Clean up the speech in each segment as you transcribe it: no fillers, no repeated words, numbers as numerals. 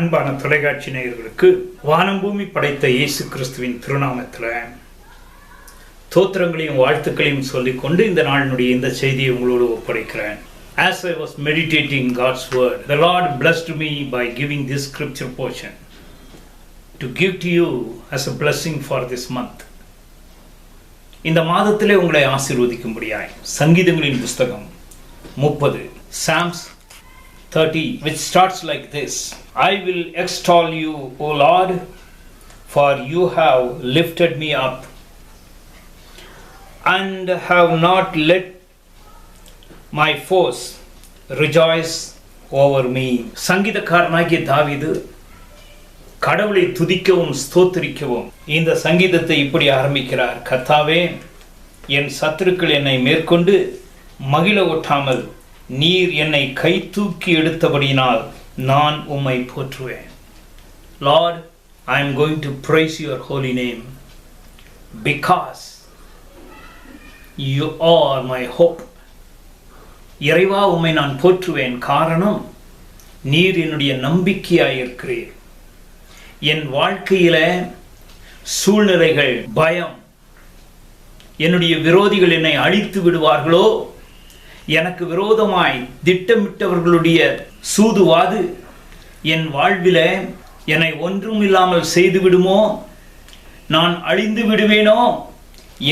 அன்பான தொலைக்காட்சி நேயர்களுக்கு வானம் பூமி படைத்த இயேசு கிறிஸ்துவின் திருநாமத்தில் தோத்திரங்களையும் வாழ்த்துக்களையும் சொல்லிக்கொண்டு இந்த நாளினுடைய இந்த செய்தியை உங்களோடு ஒப்படைக்கிறேன். As I was meditating God's word, the Lord blessed me by giving this scripture portion to give to you as a blessing for this month. இந்த மாதத்திலே உங்களை ஆசீர்வதிக்கும்படியாய் சங்கீதங்களின் புஸ்தகம் 30 Psalms 30, which starts like this: I will extol you, O Lord, for you have lifted me up and have not let my foes rejoice over me. சங்கீதக்காரனாகிய தாவீது கடவுளை துதிக்கவும் ஸ்தோத்திரிக்கவும் இந்த சங்கீதத்தை இப்படி ஆரம்பிக்கிறார். கர்த்தாவே, என் சத்துருக்கள் என்னை மேற்கொண்டு மகிழ ஒட்டாமல் நீர் என்னை கை தூக்கி எடுத்தபடியினால் நான் உம்மை போற்றுவேன். Lord, I am going to praise your holy name because you are my hope. இறைவா, உம்மை நான் போற்றுவேன், காரணம் நீர் என்னுடைய நம்பிக்கையாயிருக்கிறீர். என் வாழ்க்கையில சூழ்நிலைகள், பயம், என்னுடைய விரோதிகள் என்னை அழித்து விடுவார்களோ, எனக்கு விரோதமாய் திட்டமிட்டவர்களுடைய சூதுவாது என் வாழ்வில என்னை ஒன்றும் இல்லாமல் செய்து விடுமோ, நான் அழிந்து விடுவேனோ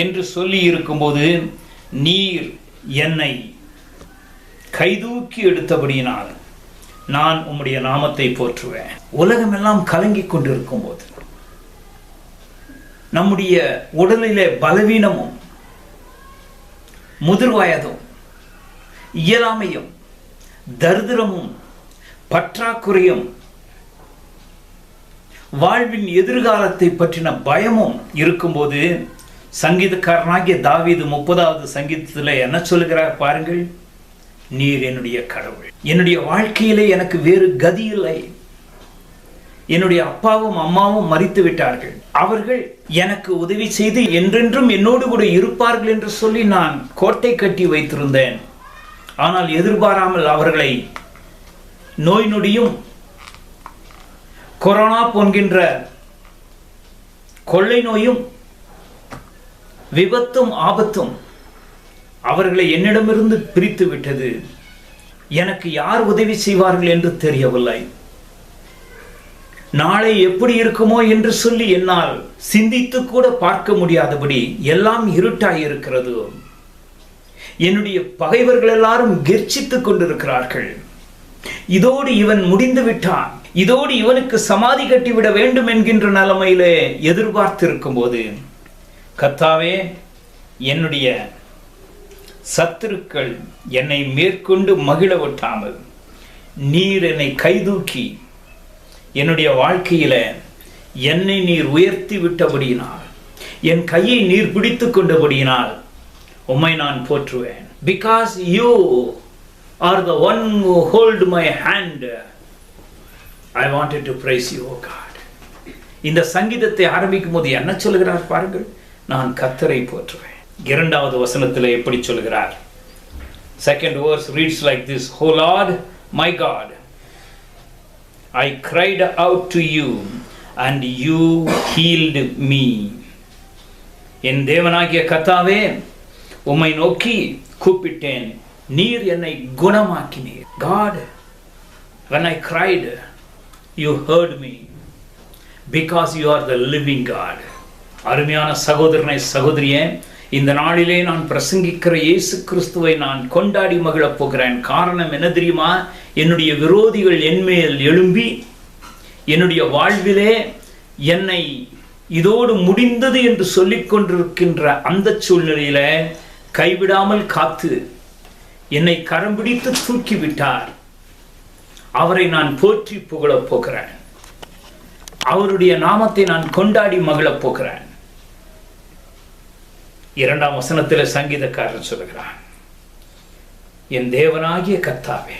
என்று சொல்லி இருக்கும்போது நீர் என்னை கைதூக்கி எடுத்தபடியினால் நான் உம்முடைய நாமத்தை போற்றுவேன். உலகமெல்லாம் கலங்கிக் கொண்டிருக்கும் போது, நம்முடைய உடலிலே பலவீனமும் முதிர்வயதும் இயலாமையும் தரித்திரமும் பற்றாக்குறையும் வாழ்வின் எதிர்காலத்தை பற்றின பயமும் இருக்கும்போது சங்கீதக்காரனாகிய தாவீது 30வது சங்கீதத்தில் என்ன சொல்லுகிறார் பாருங்கள். நீர் என்னுடைய கடவுள். என்னுடைய வாழ்க்கையிலே எனக்கு வேறு கதி இல்லை. என்னுடைய அப்பாவும் அம்மாவும் மரித்து விட்டார்கள். அவர்கள் எனக்கு உதவி செய்து என்றென்றும் என்னோடு கூட இருப்பார்கள் என்று சொல்லி நான் கோட்டை கட்டி வைத்திருந்தேன். ஆனால் எதிர்பாராமல் அவர்களை நோய் நொடியும் கொரோனா போன்கின்ற கொள்ளை நோயும் விபத்தும் ஆபத்தும் அவர்களை என்னிடமிருந்து பிரித்து விட்டது. எனக்கு யார் உதவி செய்வார்கள் என்று தெரியவில்லை. நாளை எப்படி இருக்குமோ என்று சொல்லி என்னால் சிந்தித்து கூட பார்க்க முடியாதபடி எல்லாம் இருட்டாய் இருக்கிறது. என்னுடைய பகைவர்கள் எல்லாரும் கெர்ச்சித்துக் கொண்டிருக்கிறார்கள். இதோடு இவன் முடிந்து விட்டான், இதோடு இவனுக்கு சமாதி கட்டிவிட வேண்டும் என்கின்ற நிலைமையிலே எதிர்பார்த்திருக்கும் போது, கர்த்தாவே, என்னுடைய சத்துருக்கள் என்னை மேற்கொண்டு மகிழ ஒட்டாமல் நீர் என்னை கைதூக்கி என்னுடைய வாழ்க்கையில என்னை நீர் உயர்த்தி விட்டபடியினால், என் கையை நீர் பிடித்து கொண்டபடியினால் உம்மை நான் போற்றுவேன். Because you are the one who hold my hand, I wanted to praise you, O God. இந்த சங்கீதத்தை ஆரம்பிக்கும் போது என்ன சொல்லுகிறார் பாருங்கள். நான் கர்த்தரை போற்றுவேன். 2வது வசனத்தில் எப்படி சொல்லுகிறார்? Second verse reads like this: O Lord, my God, I cried out to you and you healed me. என் தேவனாகிய கர்த்தாவே, உம்மை நோக்கி கூப்பிட்டேன், நீர் என்னை குணமாக்கினீர். God, when I cried, you heard me because you are the living God. அருமையான சகோதரனை, சகோதரியே, இந்த நாளிலே நான் பிரசங்கிக்கிற இயேசு கிறிஸ்துவை நான் கொண்டாடி மகிழப் போகிறேன். காரணம் என்ன தெரியுமா? என்னுடைய விரோதிகள் என்மேல் எழும்பி என்னுடைய வாழ்விலே என்னை இதோடு முடிந்தது என்று சொல்லிக் கொண்டிருக்கின்ற அந்த சூழ்நிலையில கைவிடாமல் காத்து என்னை கரம் பிடித்து தூக்கிவிட்டார். அவரை நான் போற்றி புகழப் போகிறேன். அவருடைய நாமத்தை நான் கொண்டாடி மகிழப் போகிறேன். 2ஆம் வசனத்தில் சங்கீதக்காரர் சொல்லுகிறான், என் தேவனாகிய கர்த்தாவே,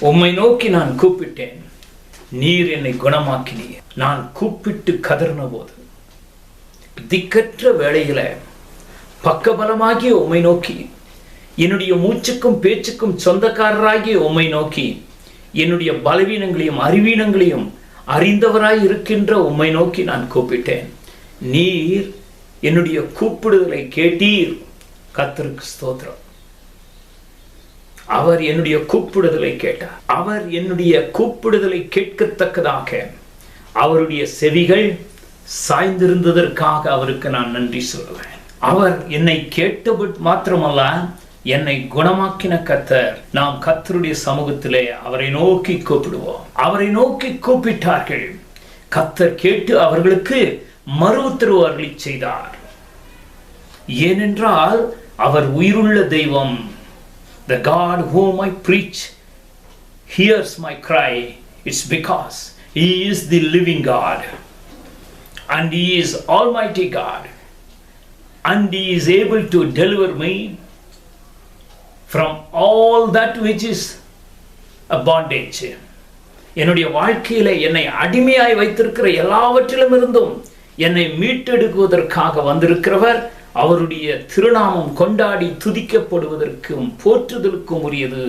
உம்மை நோக்கி நான் கூப்பிட்டேன், நீர் என்னை குணமாக்கினீர். நான் கூப்பிட்டு கதறின போது, திக்கற்ற வேளையில பக்கபலமாகிய உம்மை நோக்கி, என்னுடைய மூச்சுக்கும் பேச்சுக்கும் சொந்தக்காரராகிய உம்மை நோக்கி என்னுடைய பலவீனங்களையும் அறிவீனங்களையும் அறிந்தவராய் இருக்கின்ற உம்மை நோக்கி நான் கூப்பிட்டேன். நீர் என்னுடைய கூப்பிடுதலை கேட்டீர். கர்த்தருக்கு ஸ்தோத்திரம். அவர் என்னுடைய கூப்பிடுதலை கேட்டார். அவர் என்னுடைய கூப்பிடுதலை கேட்கத்தக்கதாக அவருடைய செவிகள் சாய்ந்திருந்ததற்காக அவருக்கு நான் நன்றி சொல்லுவேன். அவர் என்னை கேட்டது மாத்திரமல்ல, என்னை குணமாக்கின கர்த்தர். நாம் கர்த்தருடைய சமூகத்திலே அவரை நோக்கி கூப்பிடுவோம். அவரை நோக்கி கூப்பிட்டார்கள். கர்த்தர் கேட்டு அவர்களுக்கு மறு உத்தரவு அருளி செய்தார். ஏனென்றால் அவர் உயிருள்ள தெய்வம். The God whom I preach hears my cry. It's because He is the living God, and He is Almighty God, and He is able to deliver me from all that which is a bondage. என்னுடைய வாழ்க்கையில என்னை அடிமையாய் வைத்திருக்கிற எல்லாவற்றிலும் இருந்தும் என்னை மீட்டெடுக்குவதற்காக வந்திருக்கிறவர். அவருடைய திருநாமம் கொண்டாடி துதிக்கப்படுவதற்கும் போற்றுதலுக்கும் உரியது.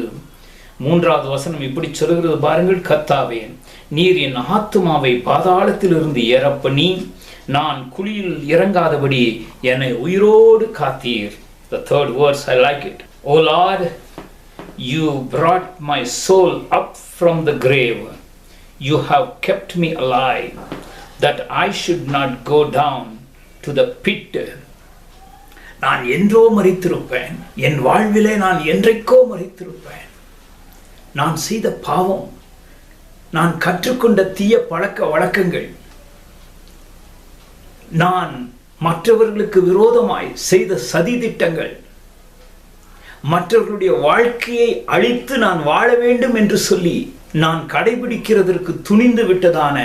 3வது வசனம் இப்படி சொல்கிறது பாருங்கள். கர்த்தாவே, நீர் என் ஆத்துமாவை பாதாளத்திலிருந்து ஏறப்பண்ணி நான் குழியில் இறங்காதபடி என்னை உயிரோடு காத்தீர். The third verse, I like it. O Lord, you brought my soul up from the grave. You have kept me alive, that I should not go down to the pit. நான் என்றோ மரித்திருப்பேன். என் வாழ்விலே நான் என்றைக்கோ மரித்திருப்பேன். நான் செய்த பாவம், நான் கற்றுக்கொண்ட தீய பழக்க வழக்கங்கள், நான் மற்றவர்களுக்கு விரோதமாய் செய்த சதி திட்டங்கள், மற்றவர்களுடைய வாழ்க்கையை அழித்து நான் வாழ வேண்டும் என்று சொல்லி நான் கடைபிடிக்கிறதற்கு துணிந்து விட்டதான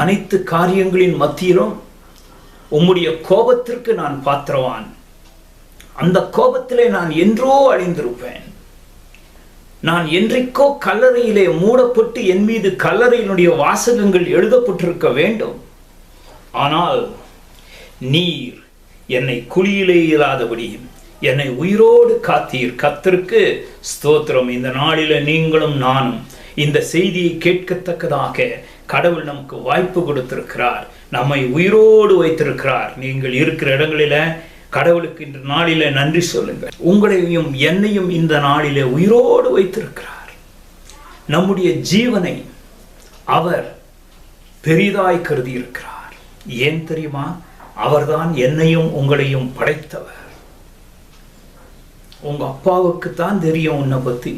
அனைத்து காரியங்களின் மத்தியிலும் உம்முடைய கோபத்திற்கு நான் பாத்திரவான். அந்த கோபத்திலே நான் என்றோ அழிந்திருப்பேன். நான் என்றைக்கோ கல்லறையிலே மூடப்பட்டு என் மீது கல்லறையினுடைய வாசகங்கள் எழுதப்பட்டிருக்க வேண்டும். ஆனால் நீர் என்னை குழியிலே இல்லாதபடி என்னை உயிரோடு காத்தீர். கர்த்தருக்கு ஸ்தோத்திரம். இந்த நாளில நீங்களும் நானும் இந்த செய்தியை கேட்கத்தக்கதாக கடவுள் நமக்கு வாய்ப்பு கொடுத்திருக்கிறார். நம்மை உயிரோடு வைத்திருக்கிறார். நீங்கள் இருக்கிற இடங்களில கடவுளுக்கு இந்த நாளில நன்றி சொல்லுங்கள். உங்களையும் என்னையும் இந்த நாளில உயிரோடு வைத்திருக்கிறார். நம்முடைய ஜீவனை அவர் பெரிதாய் கருதி இருக்கிறார். ஏன் தெரியுமா? அவர்தான் என்னையும் உங்களையும் படைத்தவர். உங்க அப்பாவுக்கு தான் தெரியும் உன்னை பத்தி.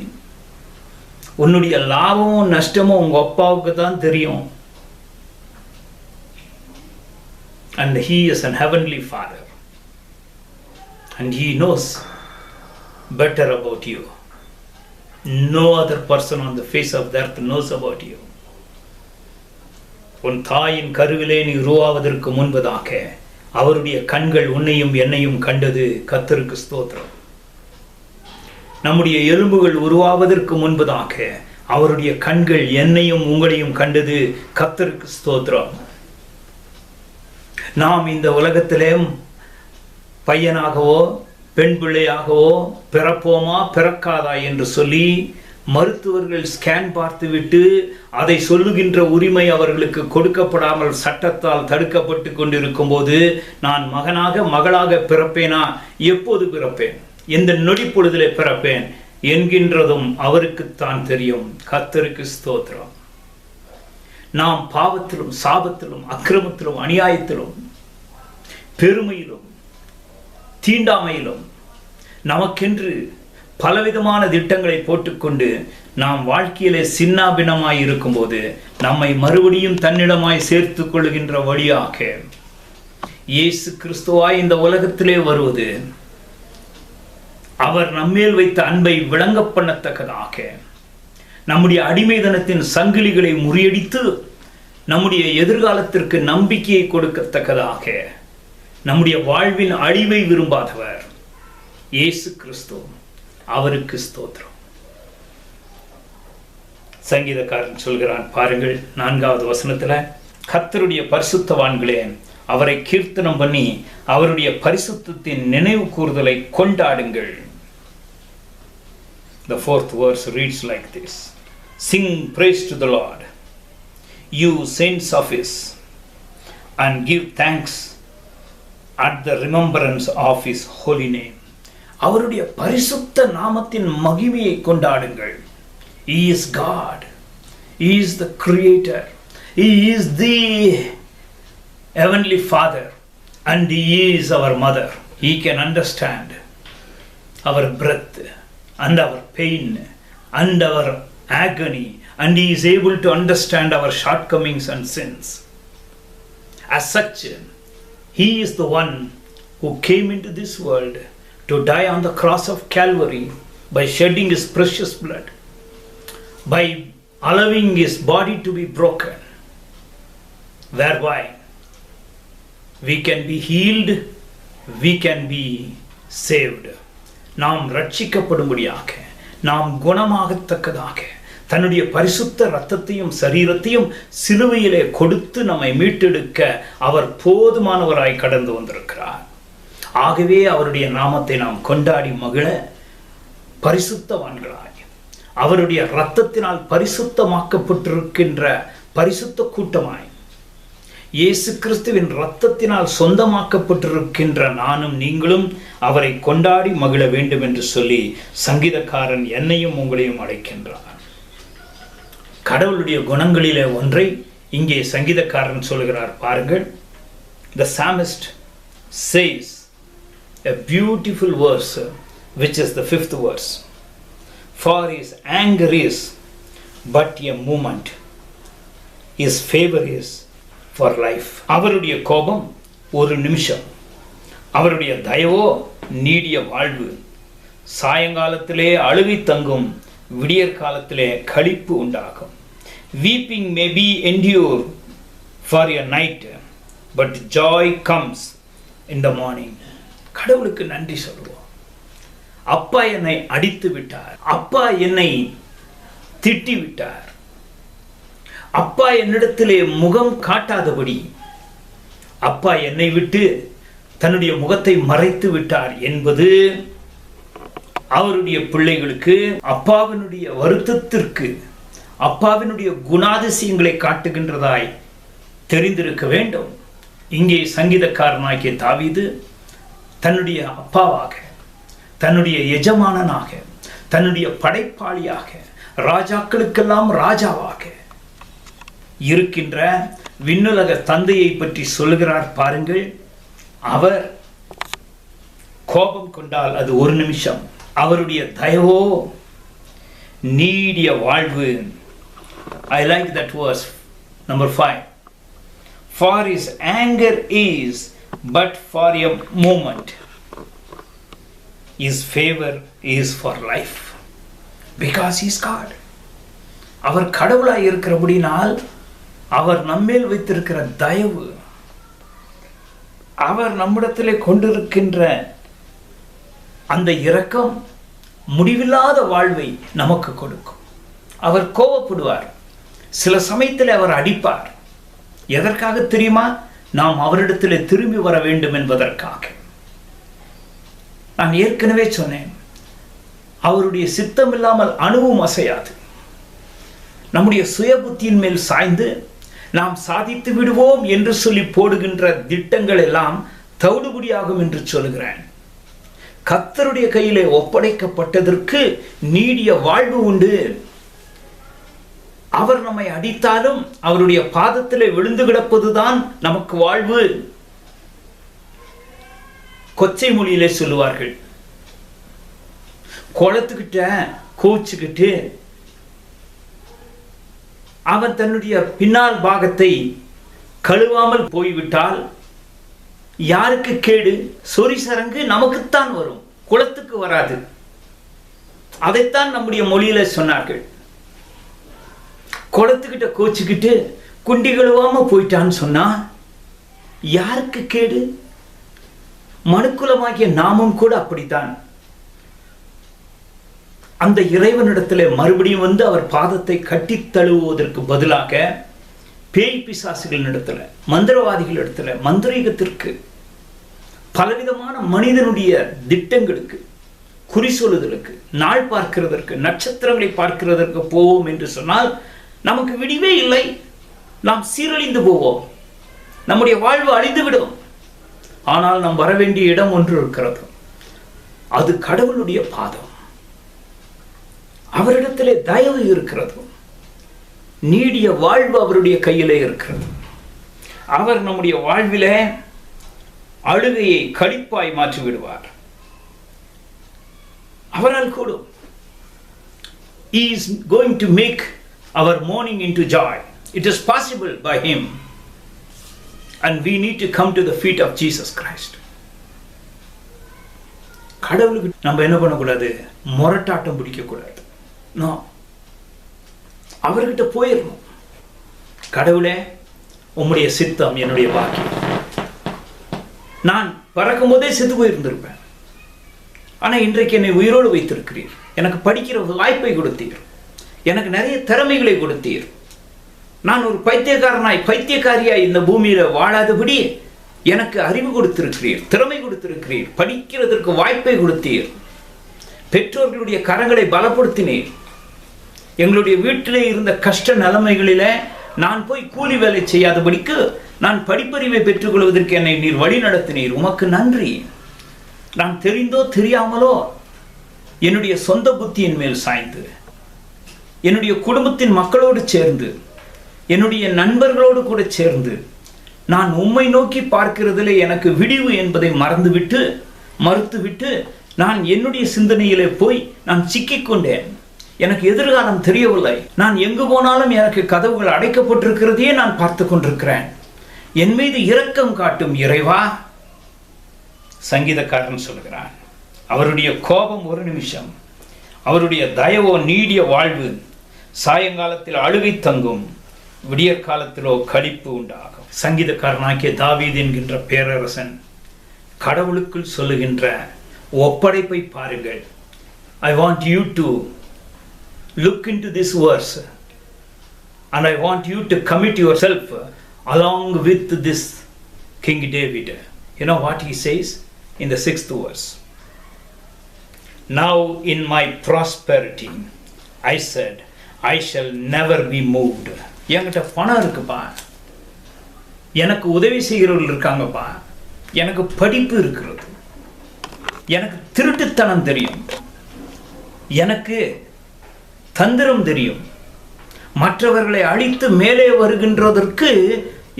உன்னுடைய லாபமும் நஷ்டமும் உங்க அப்பாவுக்கு தான் தெரியும். And He is an heavenly Father, and He knows better about you. No other person on the face of the earth knows about you. உன் தாயின் கருவிலே நீ உருவாவதற்கு முன்பதாக அவருடைய கண்கள் உன்னையும் என்னையும் கண்டது. கர்த்தருக்கு ஸ்தோத்திரம். நம்முடைய எலும்புகள் உருவாவதற்கு முன்பதாக அவருடைய கண்கள் என்னையும் உங்களையும் கண்டது. கர்த்தருக்கு ஸ்தோத்திரம். நாம் இந்த உலகத்திலே பையனாகவோ பெண் பிள்ளையாகவோ பிறப்போமா பிறக்காதா என்று சொல்லி மருத்துவர்கள் ஸ்கேன் பார்த்துவிட்டு அதை சொல்லுகின்ற உரிமை அவர்களுக்கு கொடுக்கப்படாமல் சட்டத்தால் தடுக்கப்பட்டு கொண்டிருக்கும் போது நான் மகனாக மகளாக பிறப்பேனா, எப்போது பிறப்பேன், எந்த நொடி பொழுதிலே பிறப்பேன் என்கின்றதும் அவருக்குத்தான் தெரியும். கர்த்தருக்கு ஸ்தோத்திரம். நாம் பாவத்திலும் சாபத்திலும் அக்கிரமத்திலும் அநியாயத்திலும் பெருமையிலும் தீண்டாமையிலும் நமக்கென்று பலவிதமான திட்டங்களை போட்டுக்கொண்டு நாம் வாழ்க்கையிலே சின்னாபின்னமாய் இருக்கும்போது நம்மை மறுபடியும் தன்னிடமாய் சேர்த்து கொள்கின்ற வழியாக இயேசு கிறிஸ்துவாய் இந்த உலகத்திலே வருவது அவர் நம்மேல் வைத்த அன்பை விளங்க பண்ணத்தக்கதாக, நம்முடைய அடிமைதனத்தின் சங்கிலிகளை முறியடித்து நம்முடைய எதிர்காலத்திற்கு நம்பிக்கையை கொடுக்கத்தக்கதாக, நம்முடைய வாழ்வின் அழிவை விரும்பாதவர் இயேசு கிறிஸ்து. அவருக்கு ஸ்தோத்திரம். சங்கீதக்காரன் சொல்கிறான் பாருங்கள் 4வது வசனத்துல, கர்த்தருடைய பரிசுத்தவான்களே அவரை கீர்த்தனம் பண்ணி அவருடைய பரிசுத்தத்தின் நினைவு கூறுதலை கொண்டாடுங்கள். The 4th verse reads like this. Sing praise to the Lord, you saints of His, and give thanks at the remembrance of His holy name. அவருடைய பரிசுத்த நாமத்தின் மகிமையை கொண்டாடுங்கள். He is God. He is the Creator. He is the Heavenly Father, and He is our Mother. He can understand our breath and our pain and our agony, and He is able to understand our shortcomings and sins. As such, He is the one who came into this world to die on the cross of Calvary by shedding His precious blood, by allowing His body to be broken, whereby we can be healed, we can be saved. நாம் ரட்சிக்கப்படும்படியாக, நாம் குணமாகத்தக்கதாக தன்னுடைய பரிசுத்த இரத்தத்தையும் சரீரத்தையும் சிலுவையிலே கொடுத்து நம்மை மீட்டெடுக்க அவர் போதுமானவராய் கடந்து வந்திருக்கிறார். ஆகவே அவருடைய நாமத்தை நாம் கொண்டாடி மகிழ பரிசுத்தவான்களாய், அவருடைய இரத்தத்தினால் பரிசுத்தமாக்கப்பட்டிருக்கின்ற பரிசுத்த கூட்டமாய், இயேசு கிறிஸ்துவின் இரத்தத்தினால் சொந்தமாக்கப்பட்டிருக்கின்ற நானும் நீங்களும் அவரை கொண்டாடி மகிழ வேண்டும் என்று சொல்லி சங்கீதக்காரன் என்னையும் உங்களையும் அழைக்கின்றார். கடவுளுடைய குணங்களிலே ஒன்றை இங்கே சங்கீதக்காரன் சொல்கிறார். பாருங்கள், the psalmist says a beautiful verse, which is the 5th verse. For His anger is but a moment, His favor is for life. அவருடைய கோபம் ஒரு நிமிஷம், அவருடைய தயவோ நீடிய வாழ்வு. சாயங்காலத்திலே அழுகை தங்கும், விடியற் காலத்திலே களிப்பு உண்டாகும். Weeping may be endured for a night, but joy comes in the morning. கடவுளுக்கு நன்றி சொல்லுவோம். அப்பா என்னை அடித்து விட்டார், அப்பா என்னை திட்டி விட்டார், அப்பா என்னிடத்திலே முகம் காட்டாதபடி அப்பா என்னை விட்டு தன்னுடைய முகத்தை மறைத்து விட்டார் என்பது அவருடைய பிள்ளைகளுக்கு அப்பாவினுடைய வருத்தத்திற்கு, அப்பாவினுடைய குணாதிசயங்களை காட்டுகின்றதாய் தெரிந்திருக்க வேண்டும். இங்கே சங்கீதக்காரனாகிய தாவீது தன்னுடைய அப்பாவாக, தன்னுடைய எஜமானனாக, தன்னுடைய படைப்பாளியாக, ராஜாக்களுக்கெல்லாம் ராஜாவாக இருக்கின்ற விண்ணுலக தந்தையை பற்றி சொல்லுகிறார். பாருங்கள், அவர் கோபம் கொண்டால் அது ஒரு நிமிஷம், அவருடைய தயவோ நீடிய வாழ்வு. I like that verse number 5. For His anger is but for a moment, His favor is for life, because He is God. அவர் கடவுளாய் இருக்கிறபடினால் அவர் நம்மேல் வைத்திருக்கிற தயவு, அவர் நம்மிடத்திலே கொண்டிருக்கின்ற அந்த இரக்கம் முடிவில்லாத வாழ்வை நமக்கு கொடுக்கும். அவர் கோபப்படுவார், சில சமயத்தில் அவர் அடிப்பார். எதற்காக தெரியுமா? நாம் அவரிடத்திலே திரும்பி வர வேண்டும் என்பதற்காக. நான் ஏற்கனவே சொன்னேன், அவருடைய சித்தம் இல்லாமல் அணுவும் அசையாது. நம்முடைய சுய புத்தியின் மேல் சாய்ந்து நாம் சாதித்து விடுவோம் என்று சொல்லி போடுகின்ற திட்டங்கள் எல்லாம் தவிடுபடியாகும் என்று சொல்கிறேன். கர்த்தருடைய கையிலே ஒப்படைக்கப்பட்டதற்கு நீடிய வாழ்வு உண்டு. அவர் நம்மை அடித்தாலும் அவருடைய பாதத்திலே விழுந்து கிடப்பதுதான் நமக்கு வாழ்வு. கொச்சை மொழியிலே சொல்லுவார்கள், குளத்துக்கிட்ட கோச்சுக்கிட்டு அவன் தன்னுடைய பின்னால் பாகத்தை கழுவாமல் போய்விட்டால் யாருக்கு கேடு? சொறி சரங்கு நமக்குத்தான் வரும், குளத்துக்கு வராது. அதைத்தான் நம்முடைய மொழியில சொன்னார்கள். குளத்துக்கிட்ட கோச்சுக்கிட்டு குண்டி கழுவாம போயிட்டான்னு சொன்னா யாருக்கு கேடு? மனுக்குலமாகிய நாமும் கூட அப்படித்தான். அந்த இறைவனிடத்தில் மறுபடியும் வந்து அவர் பாதத்தை கட்டி தழுவுவதற்கு பதிலாக பேய் பிசாசுகளிடத்தில், மந்திரவாதிகளிடத்தில், மந்திரீகத்திற்கு, பலவிதமான மனிதனுடைய திட்டங்களுக்கு குறி சொல்லுதலுக்கு, நாள் பார்க்கிறதற்கு, நட்சத்திரங்களை பார்க்கிறதற்கு போவோம் என்று சொன்னால் நமக்கு விடிவே இல்லை. நாம் சீரழிந்து போவோம், நம்முடைய வாழ்வு அழிந்துவிடும். ஆனால் நாம் வர வேண்டிய இடம் ஒன்று இருக்கிறது. அது கடவுளுடைய பாதம். அவரிடத்திலே தயவு இருக்கிறது. நீடிய வாழ்வு அவருடைய கையிலே இருக்கிறது. அவர் நம்முடைய வாழ்விலே அழுகையை களிப்பாய் மாற்றி விடுவார். அவரால் கூடும். He is going to make our mourning into joy. It is possible by him. And we need to come to the feet of Jesus Christ. கடவுளுக்கு நம்ம என்ன பண்ணக்கூடாது? முரட்டாட்டம் பிடிக்கக்கூடாது. அவர்கிட்ட போயிடணும். கடவுளே, உம்முடைய சித்தம் என்னுடைய பாக்கியம். நான் பறக்கும் போதே செத்து போயிருந்திருப்பேன். ஆனால் இன்றைக்கு என்னை உயிரோடு வைத்திருக்கிறீர். எனக்கு படிக்கிற வாய்ப்பை கொடுத்தீர். எனக்கு நிறைய திறமைகளை கொடுத்தீர். நான் ஒரு பைத்தியக்காரியாய் இந்த பூமியில வாழாதபடி எனக்கு அறிவு கொடுத்திருக்கிறீர், திறமை கொடுத்திருக்கிறீர், படிக்கிறதற்கு வாய்ப்பை கொடுத்தீர். பெற்றோர்களுடைய கரங்களை பலப்படுத்தினீர். எங்களுடைய வீட்டிலே இருந்த கஷ்ட நிலைமைகளில நான் போய் கூலி வேலை செய்யாதபடிக்கு நான் படிப்பறிவை பெற்றுக்கொள்வதற்கு என்னை நீர் வழி நடத்தினீர். உமக்கு நன்றி. நான் தெரிந்தோ தெரியாமலோ என்னுடைய சொந்த புத்தியின் மேல் சாய்ந்து, என்னுடைய குடும்பத்தின் மக்களோடு சேர்ந்து, என்னுடைய நண்பர்களோடு கூட சேர்ந்து நான் உம்மை நோக்கி பார்க்கிறதிலே எனக்கு விடிவு என்பதை மறுத்துவிட்டு நான் என்னுடைய சிந்தனையிலே போய் நான் சிக்கிக்கொண்டேன். எனக்கு எதிர்காலம் தெரியவில்லை. நான் எங்கு போனாலும் எனக்கு கதவுகள் அடைக்கப்பட்டிருக்கிறதையே நான் பார்த்து கொண்டிருக்கிறேன். என் மீது இரக்கம் காட்டும் இறைவா. சங்கீதக்காரன் சொல்கிறான், அவருடைய கோபம் ஒரு நிமிஷம், அவருடைய தயவோ நீடிய வாழ்வு. சாயங்காலத்தில் அழுகை தங்கும், விடியற் காலத்திலோ களிப்பு உண்டாகும். சங்கீதக்காரனாகிய தாவீது என்கின்ற பேரரசன் கடவுளுக்குள் சொல்லுகின்ற ஒப்படைப்பை பாருங்கள். I want you to look into this verse and I want you to commit yourself along with this King David. You know what he says in the 6th verse? Now in my prosperity I said, I shall never be moved. என்கிட்ட பணம் இருக்குப்பா, எனக்கு உதவி செய்கிறவர்கள் இருக்காங்கப்பா, எனக்கு படிப்பு இருக்கிறது, எனக்கு திருட்டுத்தனம் தெரியும், எனக்கு தந்திரம் தெரியும், மற்றவர்களை அழித்து மேலே வருகின்றதற்கு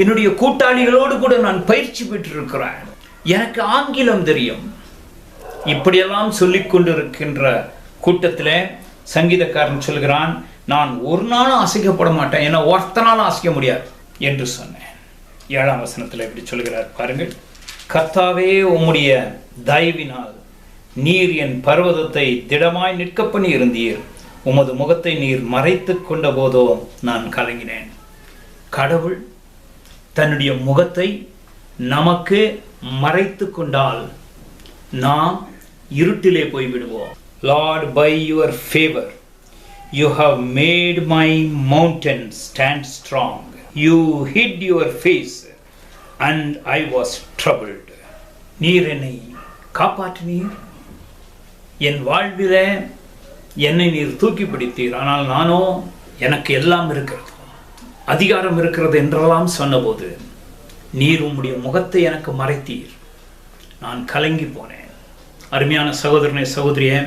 என்னுடைய கூட்டாளிகளோடு கூட நான் பயிற்சி பெற்றிருக்கிறேன், எனக்கு ஆங்கிலம் தெரியும். இப்படியெல்லாம் சொல்லிக் கொண்டிருக்கின்ற கூட்டத்தில் சங்கீதக்காரன் சொல்கிறான், நான் ஒரு நாளும் அசைக்கப்பட மாட்டேன், ஏன்னா ஒருத்தனாலும் அசைக்க முடியாது என்று சொன்னேன். 7ஆம் வசனத்தில் இப்படி சொல்கிறார் பாருங்கள். கர்த்தாவே, உம்முடைய தயவினால் நீர் என் பர்வதத்தை திடமாய் நிற்க பண்ணி இருந்தீர். உமது முகத்தை நீர் மறைத்து கொண்ட போதோ நான் கலங்கினேன். கடவுள் தன்னுடைய முகத்தை நமக்கு மறைத்து கொண்டால் நாம் இருட்டிலே போய்விடுவோம். Lord, by your favor you have made my mountain stand strong. You hid your face and I was troubled. நீர் என்னை காப்பாற்றினீர், என் வாழ்விலே என்னை நீர் தூக்கி பிடித்தீர். ஆனால் நானோ, எனக்கு எல்லாம் இருக்கிறது, அதிகாரம் இருக்கிறது என்றெல்லாம் சொன்னபோது நீர் உம்முடைய முகத்தை எனக்கு மறைத்தீர். நான் கலங்கி போனேன். அருமையான சகோதரனே, சகோதரியே,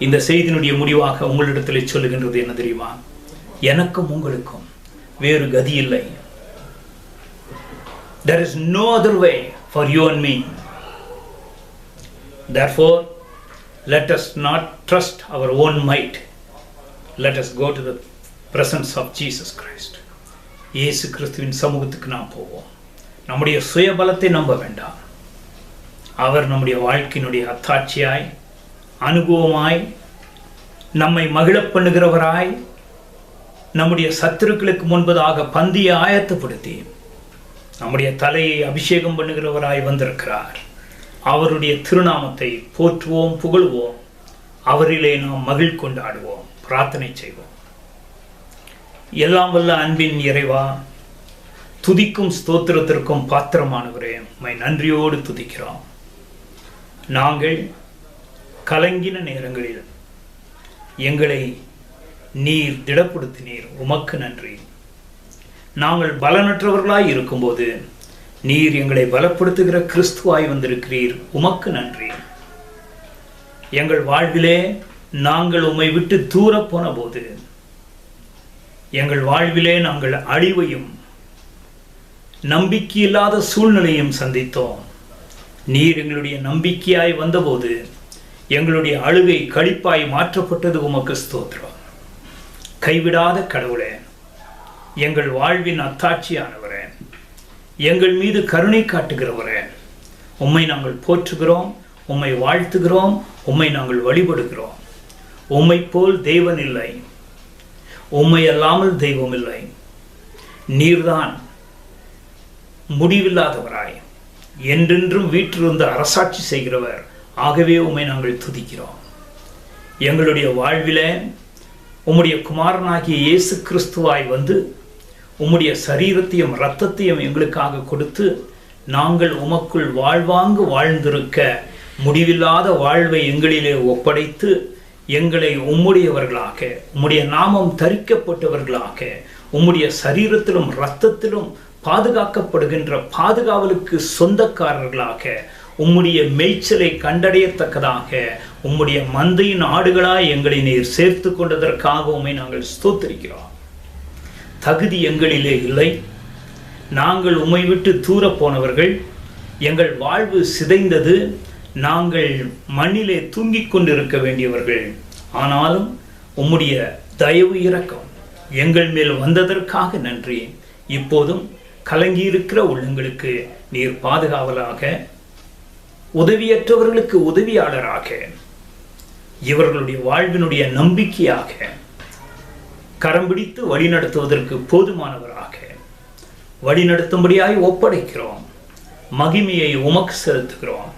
இந்த செய்தியினுடைய முடிவாக உங்களிடத்தில் சொல்லுகின்றது என்ன தெரியுமா? எனக்கும் உங்களுக்கும் வேறு கதி இல்லை. There is no other way for you and me. Therefore, let us not trust our own might. Let us go to the presence of Jesus Christ. இயேசு கிறிஸ்துவின் சமூகத்துக்கு நாம் போவோம். நம்முடைய சுயபலத்தை நம்ப வேண்டாம். அவர் நம்முடைய வாழ்க்கையினுடைய அத்தாட்சியாய், அனுபவமாய், நம்மை மகிழ பண்ணுகிறவராய், நம்முடைய சத்துருக்களுக்கு முன்பதாக பந்தியை ஆயத்தப்படுத்தி நம்முடைய தலையை அபிஷேகம் பண்ணுகிறவராய் வந்திருக்கிறார். அவருடைய திருநாமத்தை போற்றுவோம், புகழ்வோம். அவரிலே நாம் மகிழ் கொண்டாடுவோம், பிரார்த்தனை செய்வோம். எல்லாம் வல்ல அன்பின் இறைவா, துதிக்கும் ஸ்தோத்திரத்திற்கும் பாத்திரமானவரே, உம்மை நன்றியோடு துதிக்கிறோம். நாங்கள் கலங்கின நேரங்களில் எங்களை நீர் திடப்படுத்தினீர். உமக்கு நன்றி. நாங்கள் பலனற்றவர்களாய் இருக்கும்போது நீர் எங்களை பலப்படுத்துகிற கிறிஸ்துவாய் வந்திருக்கிறீர். உமக்கு நன்றி. எங்கள் வாழ்விலே நாங்கள் உம்மை விட்டு தூர போன போது எங்கள் வாழ்விலே நாங்கள் அழிவையும் நம்பிக்கையில்லாத சூழ்நிலையும் சந்தித்தோம். நீர் எங்களுடைய நம்பிக்கையாய் வந்தபோது எங்களுடைய அழுகை களிப்பாய் மாற்றப்பட்டது. உமக்கு ஸ்தோத்திரம். கைவிடாத கடவுளே, எங்கள் வாழ்வின் அத்தாட்சியானவரே, எங்கள் மீது கருணை காட்டுகிறவரே, உம்மை நாங்கள் போற்றுகிறோம், உம்மை வாழ்த்துகிறோம், உம்மை நாங்கள் வழிபடுகிறோம். உம்மை போல் தேவன் இல்லை, உம்மை அல்லாமல் தெய்வம் இல்லை. நீர்தான் முடிவில்லாதவராய் என்றென்றும் வீற்றிருந்து அரசாட்சி செய்கிறவர். ஆகவே உம்மை நாங்கள் துதிக்கிறோம். எங்களுடைய வாழ்விலே உம்முடைய குமாரனாகிய இயேசு கிறிஸ்துவாய் வந்து உம்முடைய சரீரத்தையும் இரத்தத்தையும் எங்களுக்காக கொடுத்து நாங்கள் உமக்குள் வாழ்வாங்கு வாழ்ந்திருக்க முடிவில்லாத வாழ்வை எங்களிலே ஒப்படைத்து எங்களை உம்முடையவர்களாக, உம்முடைய நாமம் தரிக்கப்பட்டவர்களாக, உம்முடைய சரீரத்திலும் இரத்தத்திலும் பாதுகாக்கப்படுகின்ற பாதுகாவலுக்கு சொந்தக்காரர்களாக, உம்முடைய மேய்ச்சலை கண்டடையத்தக்கதாக உம்முடைய மந்தையின் ஆடுகளாய் எங்களை நீர் சேர்த்து கொண்டதற்காக உம்மை நாங்கள் ஸ்தோத்திரிக்கிறோம். தகுதி எங்களிலே இல்லை. நாங்கள் உம்மை விட்டு தூர போனவர்கள். எங்கள் வாழ்வு சிதைந்தது. நாங்கள் மண்ணிலே தூங்கிக் கொண்டிருக்க வேண்டியவர்கள். ஆனாலும் உம்முடைய தயவு இரக்கம் எங்கள் மேல் வந்ததற்காக நன்றி. இப்போதும் கலங்கியிருக்கிற உள்ளங்களுக்கு நீர் பாதுகாவலாக, உதவியற்றவர்களுக்கு உதவியாளராக, இவர்களுடைய வாழ்வினுடைய நம்பிக்கையாக, கரம் பிடித்து வழிநடத்துவதற்கு போதுமானவராக வழிநடத்தும்படியாய் ஒப்படைக்கிறோம். மகிமையை உமக்கு செலுத்துகிறோம்.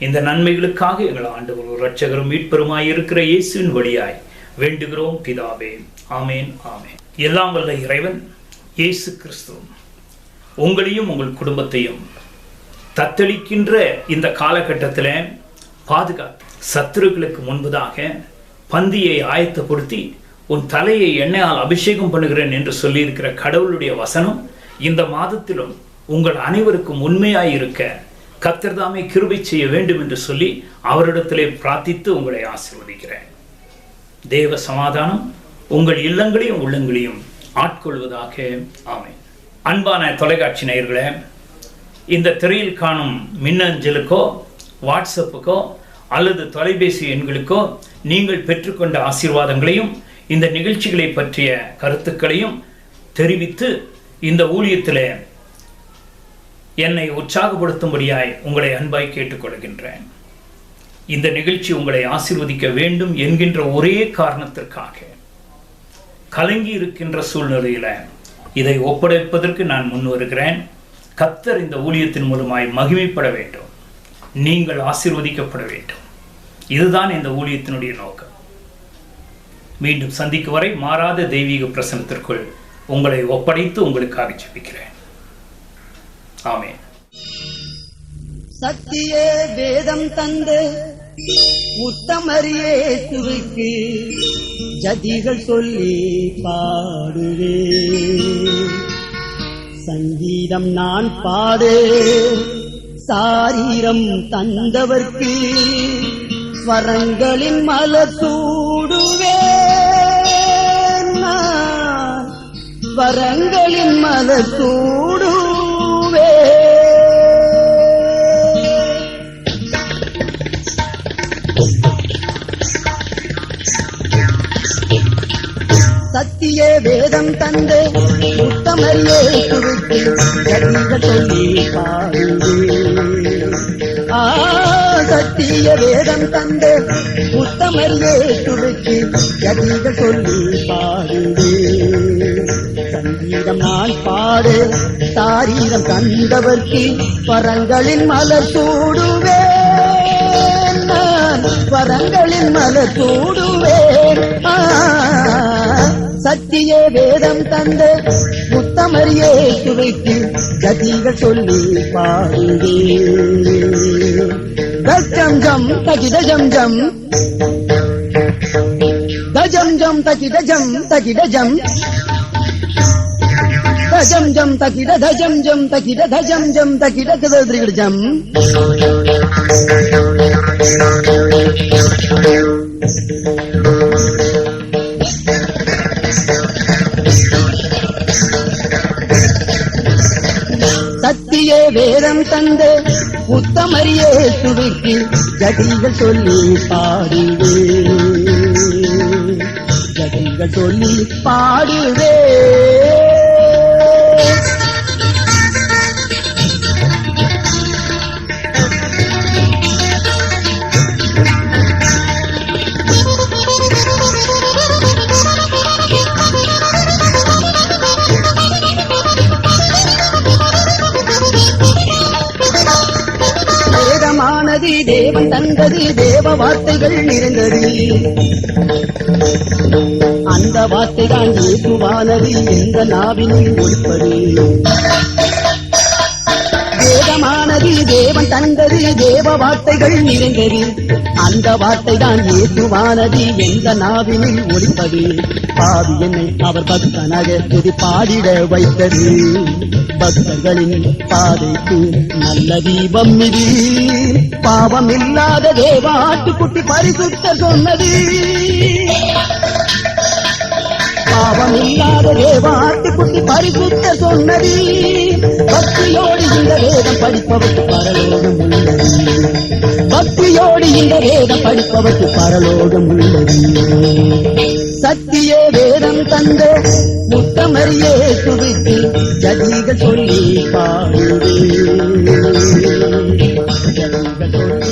இந்த நன்மைகளுக்காக எங்கள் ஆண்டவர் இரட்சகரும் மீட்பெருமாய் இருக்கிற இயேசுவின் வழியாய் வேண்டுகிறோம் பிதாவே. ஆமேன், ஆமேன். எல்லாம் வல்ல இறைவன் இயேசு கிறிஸ்து உங்களையும் உங்கள் குடும்பத்தையும் தத்தளிக்கின்ற இந்த காலகட்டத்தில் பாதுகாத்து, சத்துருக்களுக்கு முன்பதாக பந்தியை ஆயத்தப்படுத்தி உன் தலையை எண்ணெயால் அபிஷேகம் பண்ணுகிறேன் என்று சொல்லியிருக்கிற கடவுளுடைய வசனம் இந்த மாதத்திலும் உங்கள் அனைவருக்கும் உண்மையாய் இருக்க கர்த்தர் தாமே கிருபை செய்ய வேண்டும் என்று சொல்லி அவரிடத்திலே பிரார்த்தித்து உங்களை ஆசீர்வதிக்கிறேன். தேவ சமாதானம் உங்கள் இல்லங்களையும் உள்ளங்களையும் ஆட்கொள்வதாக. ஆமென். அன்பான தொலைக்காட்சி நேயர்களே, இந்த திரையில் காணும் மின்னஞ்சலுக்கோ வாட்ஸ்அப்புக்கோ அல்லது தொலைபேசி எண்களுக்கோ நீங்கள் பெற்றுக்கொண்ட ஆசீர்வாதங்களையும் இந்த நிகழ்ச்சிகளை பற்றிய கருத்துக்களையும் தெரிவித்து இந்த ஊழியத்தில் என்னை உற்சாகப்படுத்தும்படியாய் உங்களை அன்பாய் கேட்டுக்கொள்கின்றேன். இந்த நிகழ்ச்சி உங்களை ஆசீர்வதிக்க வேண்டும் என்கின்ற ஒரே காரணத்திற்காக கலங்கி இருக்கின்ற சூழ்நிலையில் இதை ஒப்படைப்பதற்கு நான் முன் வருகிறேன். கர்த்தர் இந்த ஊழியத்தின் மூலமாய் மகிமைப்பட வேண்டும், நீங்கள் ஆசீர்வதிக்கப்பட வேண்டும். இதுதான் இந்த ஊழியத்தினுடைய நோக்கம். மீண்டும் சந்திக்கும் வரை மாறாத தெய்வீக பிரசன்னத்திற்குள் உங்களை ஒப்படைத்து உங்களுக்காக ஜெபிக்கிறேன். ஆமென். சத்திய வேதம் தந்து உத்தமரியே துருக்கு ஜதிகள் சொல்லி பாடுவே. சங்கீதம் நான் பாடு சாரீரம் தந்தவர்க்கு ஸ்வரங்களின் மலர் சூடுவே. ஸ்வரங்களின் மலர் சூடுவே. சத்திய வேதம் தந்து உத்தமரியே துருக்கு ஜதிகள் சொல்லி பாடுவே. சத்திய வேதம் தந்து உத்தமரியே துருக்கு ஜதிகள் சொல்லி பாடுவே. சங்கீதம் நான் பாடு சாரீரம் தந்தவர்க்கு வரங்களின் மலர் சூடுவேன். நான் வரங்களின் மலர் சூடுவேன். சத்திய வேதம் தந்த உத்தமரியே துவைக்கு ஜதிகள் சொல்லி பாடுவே. ஜம் ஜம் தகித ஜம் ஜம் தஜம் ஜம் தகிட ஜம் தகிட ஜம் தஜம் ஜம் தகிட தஜம் ஜம் தகிட தஜம் ஜம் தகிட கதறிகிட ஜம் சத்திய வேதம் தந்த உத்தமரியே துவைக்கு ஜதிகள் சொல்லி பாடுவே ஜதிகள் சொல்லி பாடுவே வேதமானது தேவன் தந்தது தேவ வார்த்தைகள் நிறைந்தது அந்த வார்த்தைதான் இயேசுவானது எந்த நாவினில் ஒலிப்பது வேதமானது தேவன் தந்தது தேவ வார்த்தைகள் நிறைந்தது அந்த வார்த்தைதான் இயேசுவானது எந்த நாவினில் ஒலிப்பது பாவி என்னை அவர் பக்தனாக துதி பாடிட வைத்தது பக்தர்களின் பாதைக்கு நல்ல தீபம் இது பாவம் இல்லாத தேவாட்டுக்குட்டி பரிசுத்த சொன்னது பாவம் இல்லாத தேவாட்டுக்குட்டி பரிசுத்த சொன்னது பக்தியோடு இந்த வேதம் படிப்பவருக்கு பரலோகம் உள்ளது பக்தியோடு இந்த வேதம் படிப்பவருக்கு பரலோகம் உள்ளது சத்திய வேதம் தந்த முத்தமரியே துவித்து ஜதிகள் சொல்லி பாடுவே ஜதிகள் சொல்லி